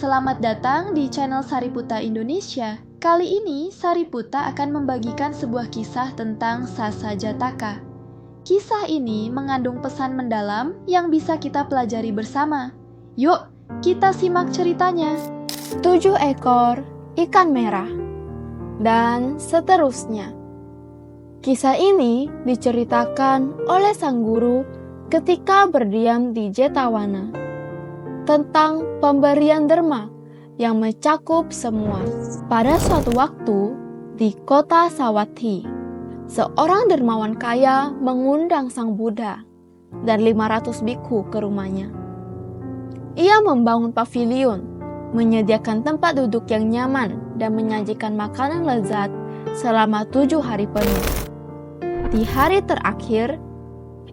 Selamat datang di channel Sariputa Indonesia. Kali ini Sariputa akan membagikan sebuah kisah tentang Sasa Jataka. Kisah ini mengandung pesan mendalam yang bisa kita pelajari bersama. Yuk, kita simak ceritanya. 7 ekor ikan merah dan seterusnya. Kisah ini diceritakan oleh sang guru ketika berdiam di Jetawana tentang pemberian derma yang mencakup semua. Pada suatu waktu di kota Sawathi, seorang dermawan kaya mengundang sang Buddha dan 500 bikhu ke rumahnya. Ia membangun pavilion, menyediakan tempat duduk yang nyaman dan menyajikan makanan lezat selama 7 hari penuh. Di hari terakhir,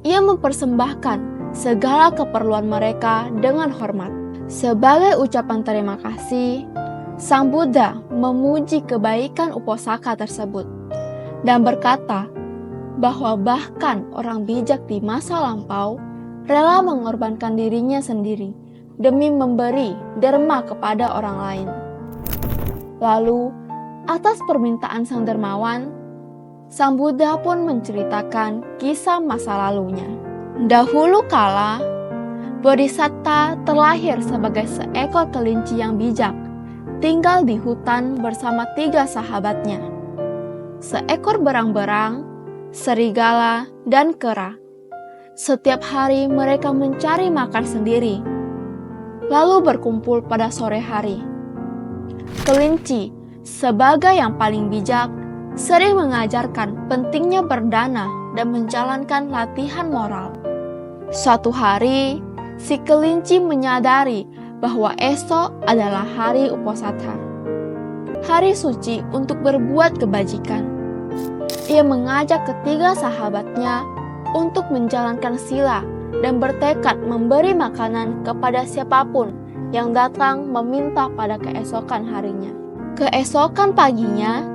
ia mempersembahkan segala keperluan mereka dengan hormat. Sebagai ucapan terima kasih, sang Buddha memuji kebaikan uposaka tersebut dan berkata bahwa bahkan orang bijak di masa lampau rela mengorbankan dirinya sendiri demi memberi derma kepada orang lain. Lalu, atas permintaan sang dermawan, sang Buddha pun menceritakan kisah masa lalunya. Dahulu kala, Bodhisatta terlahir sebagai seekor kelinci yang bijak, tinggal di hutan bersama 3 sahabatnya. Seekor berang-berang, serigala, dan kera. Setiap hari mereka mencari makan sendiri, lalu berkumpul pada sore hari. Kelinci, sebagai yang paling bijak, sering mengajarkan pentingnya berdana dan menjalankan latihan moral. Suatu hari, si kelinci menyadari bahwa esok adalah hari Uposatha, hari suci untuk berbuat kebajikan. Ia mengajak ketiga sahabatnya untuk menjalankan sila dan bertekad memberi makanan kepada siapapun yang datang meminta pada keesokan harinya. Keesokan paginya,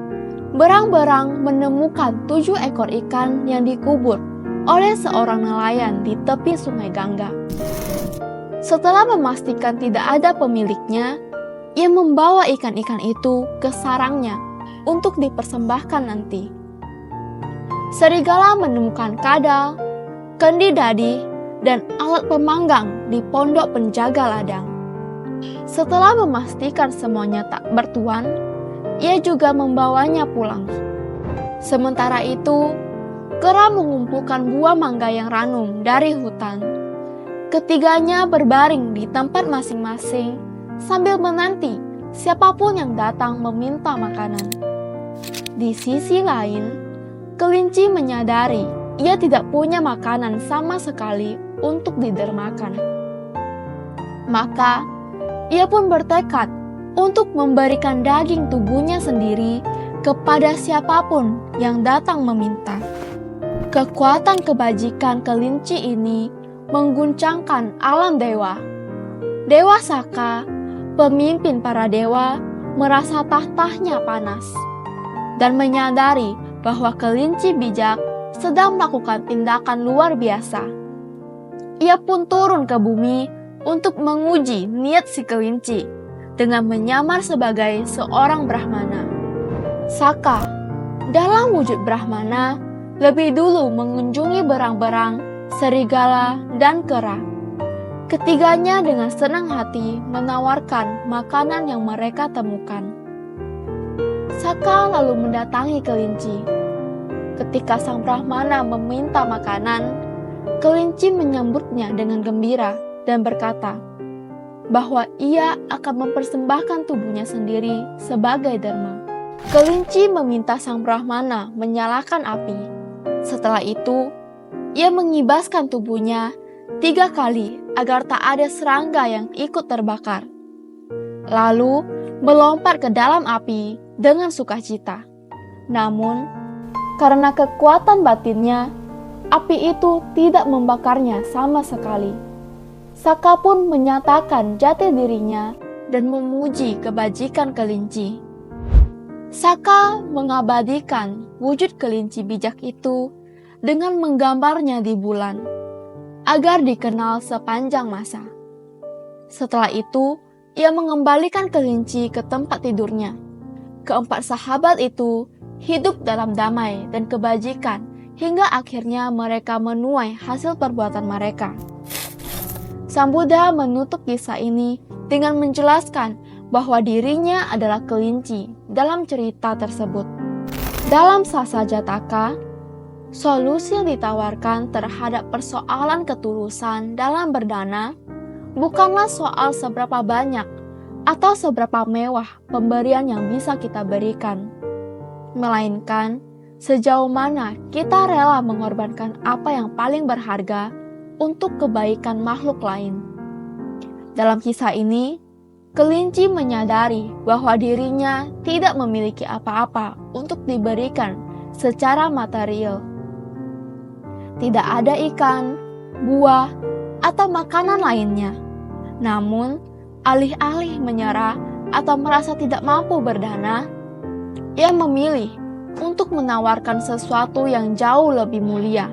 berang-berang menemukan 7 ekor ikan yang dikubur oleh seorang nelayan di tepi sungai Gangga. Setelah memastikan tidak ada pemiliknya, ia membawa ikan-ikan itu ke sarangnya untuk dipersembahkan nanti. Serigala menemukan kadal, kendi dadi, dan alat pemanggang di pondok penjaga ladang. Setelah memastikan semuanya tak bertuan, ia juga membawanya pulang. Sementara itu, kera mengumpulkan buah mangga yang ranum dari hutan. Ketiganya berbaring di tempat masing-masing sambil menanti siapapun yang datang meminta makanan. Di sisi lain, kelinci menyadari ia tidak punya makanan sama sekali untuk didermakan. Maka, ia pun bertekad untuk memberikan daging tubuhnya sendiri kepada siapapun yang datang meminta. Kekuatan kebajikan kelinci ini mengguncangkan alam dewa. Dewa Saka, pemimpin para dewa, merasa tahtanya panas dan menyadari bahwa kelinci bijak sedang melakukan tindakan luar biasa. Ia pun turun ke bumi untuk menguji niat si kelinci dengan menyamar sebagai seorang Brahmana. Saka, dalam wujud Brahmana, lebih dulu mengunjungi berang-berang, serigala, dan kera. Ketiganya dengan senang hati menawarkan makanan yang mereka temukan. Saka lalu mendatangi kelinci. Ketika sang Brahmana meminta makanan, kelinci menyambutnya dengan gembira dan berkata bahwa ia akan mempersembahkan tubuhnya sendiri sebagai derma. Kelinci meminta sang Brahmana menyalakan api. Setelah itu, ia mengibaskan tubuhnya 3 kali agar tak ada serangga yang ikut terbakar. Lalu melompat ke dalam api dengan sukacita. Namun, karena kekuatan batinnya, api itu tidak membakarnya sama sekali. Saka pun menyatakan jati dirinya dan memuji kebajikan kelinci. Saka mengabadikan wujud kelinci bijak itu dengan menggambarnya di bulan, agar dikenal sepanjang masa. Setelah itu, ia mengembalikan kelinci ke tempat tidurnya. Keempat sahabat itu hidup dalam damai dan kebajikan hingga akhirnya mereka menuai hasil perbuatan mereka. Sang Buddha menutup kisah ini dengan menjelaskan bahwa dirinya adalah kelinci dalam cerita tersebut. Dalam Sasa Jataka, solusi yang ditawarkan terhadap persoalan ketulusan dalam berdana bukanlah soal seberapa banyak atau seberapa mewah pemberian yang bisa kita berikan, melainkan sejauh mana kita rela mengorbankan apa yang paling berharga untuk kebaikan makhluk lain. Dalam kisah ini, kelinci menyadari bahwa dirinya tidak memiliki apa-apa untuk diberikan secara material. Tidak ada ikan, buah, atau makanan lainnya. Namun, alih-alih menyerah atau merasa tidak mampu berdana, ia memilih untuk menawarkan sesuatu yang jauh lebih mulia,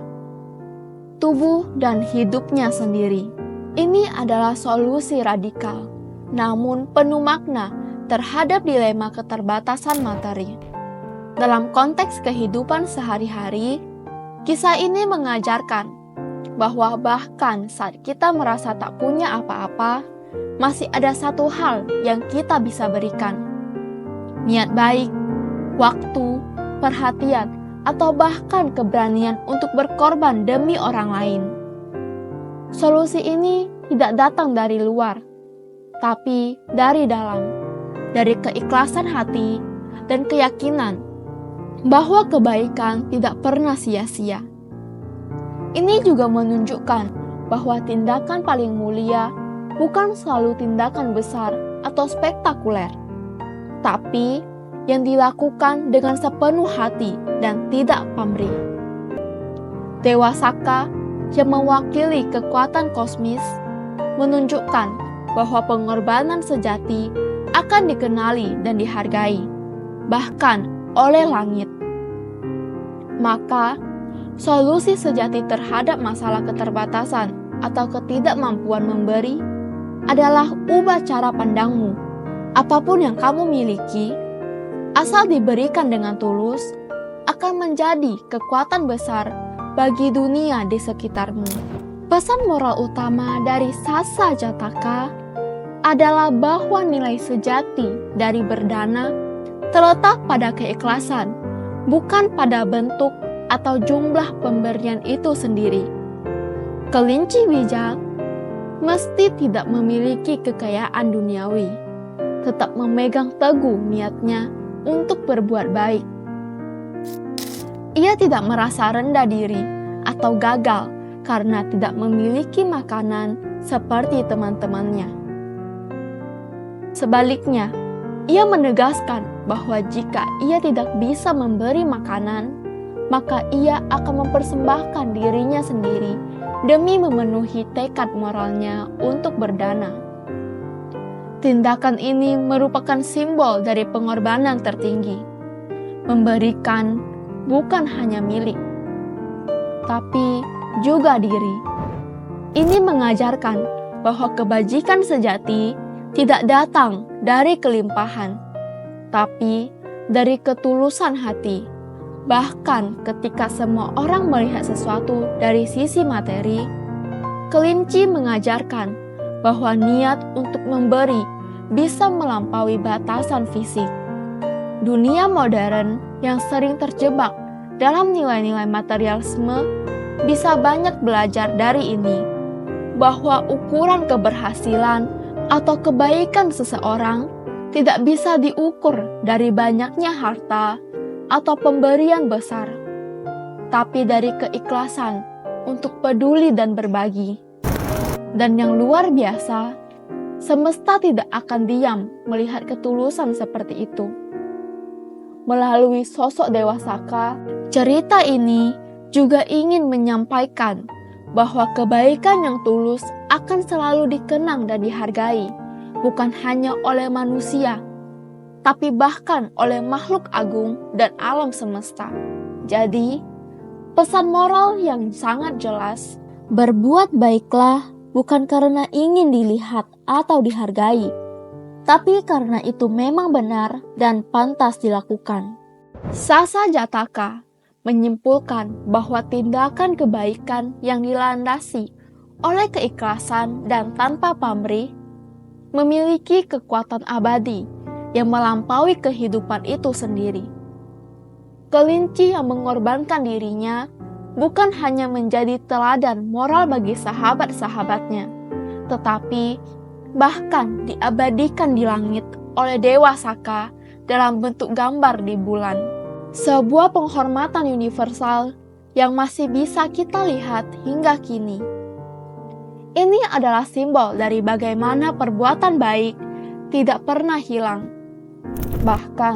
tubuh dan hidupnya sendiri. Ini adalah solusi radikal, namun penuh makna terhadap dilema keterbatasan materi. Dalam konteks kehidupan sehari-hari, kisah ini mengajarkan bahwa bahkan saat kita merasa tak punya apa-apa, masih ada satu hal yang kita bisa berikan. Niat baik, waktu, perhatian, atau bahkan keberanian untuk berkorban demi orang lain. Solusi ini tidak datang dari luar, tapi dari dalam, dari keikhlasan hati dan keyakinan bahwa kebaikan tidak pernah sia-sia. Ini juga menunjukkan bahwa tindakan paling mulia bukan selalu tindakan besar atau spektakuler, tapi yang dilakukan dengan sepenuh hati dan tidak pamrih. Dewa Saka yang mewakili kekuatan kosmis menunjukkan bahwa pengorbanan sejati akan dikenali dan dihargai, bahkan oleh langit. Maka, solusi sejati terhadap masalah keterbatasan atau ketidakmampuan memberi adalah ubah cara pandangmu. Apapun yang kamu miliki, asal diberikan dengan tulus, akan menjadi kekuatan besar bagi dunia di sekitarmu. Pesan moral utama dari Sasa Jataka adalah bahwa nilai sejati dari berdana terletak pada keikhlasan, bukan pada bentuk atau jumlah pemberian itu sendiri. Kelinci bijak mesti tidak memiliki kekayaan duniawi, tetap memegang teguh niatnya untuk berbuat baik. Ia tidak merasa rendah diri atau gagal karena tidak memiliki makanan seperti teman-temannya. Sebaliknya, ia menegaskan bahwa jika ia tidak bisa memberi makanan, maka ia akan mempersembahkan dirinya sendiri demi memenuhi tekad moralnya untuk berdana. Tindakan ini merupakan simbol dari pengorbanan tertinggi, memberikan bukan hanya milik, tapi juga diri. Ini mengajarkan bahwa kebajikan sejati tidak datang dari kelimpahan, tapi dari ketulusan hati. Bahkan ketika semua orang melihat sesuatu dari sisi materi, kelinci mengajarkan bahwa niat untuk memberi bisa melampaui batasan fisik. Dunia modern yang sering terjebak dalam nilai-nilai materialisme bisa banyak belajar dari ini, bahwa ukuran keberhasilan atau kebaikan seseorang tidak bisa diukur dari banyaknya harta atau pemberian besar, tapi dari keikhlasan untuk peduli dan berbagi. Dan yang luar biasa, semesta tidak akan diam melihat ketulusan seperti itu. Melalui sosok Dewa Saka, cerita ini juga ingin menyampaikan bahwa kebaikan yang tulus akan selalu dikenang dan dihargai, bukan hanya oleh manusia, tapi bahkan oleh makhluk agung dan alam semesta. Jadi, pesan moral yang sangat jelas, berbuat baiklah bukan karena ingin dilihat atau dihargai, tapi karena itu memang benar dan pantas dilakukan. Sasa Jataka menyimpulkan bahwa tindakan kebaikan yang dilandasi oleh keikhlasan dan tanpa pamrih memiliki kekuatan abadi yang melampaui kehidupan itu sendiri. Kelinci yang mengorbankan dirinya bukan hanya menjadi teladan moral bagi sahabat-sahabatnya, tetapi bahkan diabadikan di langit oleh Dewa Saka dalam bentuk gambar di bulan. Sebuah penghormatan universal yang masih bisa kita lihat hingga kini. Ini adalah simbol dari bagaimana perbuatan baik tidak pernah hilang. Bahkan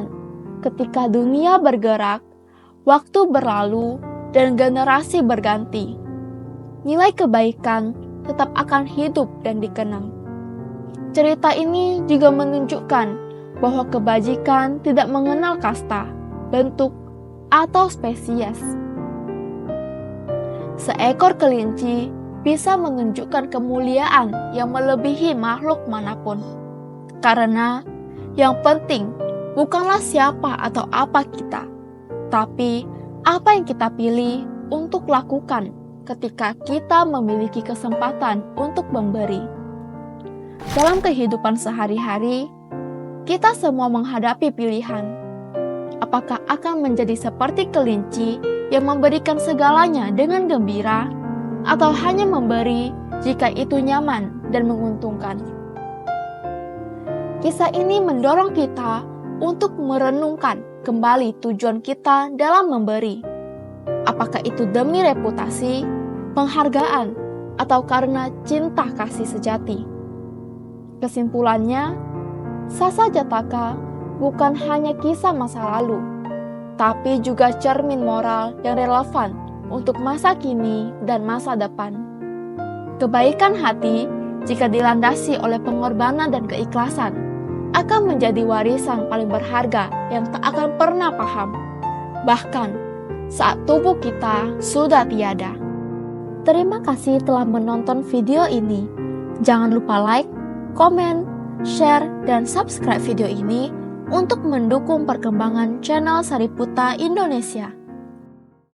ketika dunia bergerak, waktu berlalu, dan generasi berganti, nilai kebaikan tetap akan hidup dan dikenang. Cerita ini juga menunjukkan bahwa kebajikan tidak mengenal kasta, bentuk, atau spesies. Seekor kelinci bisa menunjukkan kemuliaan yang melebihi makhluk manapun. Karena yang penting bukanlah siapa atau apa kita, tapi apa yang kita pilih untuk lakukan ketika kita memiliki kesempatan untuk memberi. Dalam kehidupan sehari-hari, kita semua menghadapi pilihan. Apakah akan menjadi seperti kelinci yang memberikan segalanya dengan gembira, atau hanya memberi jika itu nyaman dan menguntungkan? Kisah ini mendorong kita untuk merenungkan kembali tujuan kita dalam memberi. Apakah itu demi reputasi, penghargaan, atau karena cinta kasih sejati? Kesimpulannya, Sasa Jataka bukan hanya kisah masa lalu, tapi juga cermin moral yang relevan untuk masa kini dan masa depan. Kebaikan hati, jika dilandasi oleh pengorbanan dan keikhlasan, akan menjadi warisan paling berharga yang tak akan pernah paham, bahkan saat tubuh kita sudah tiada. Terima kasih telah menonton video ini. Jangan lupa like, komen, share, dan subscribe video ini untuk mendukung perkembangan channel Sariputa Indonesia.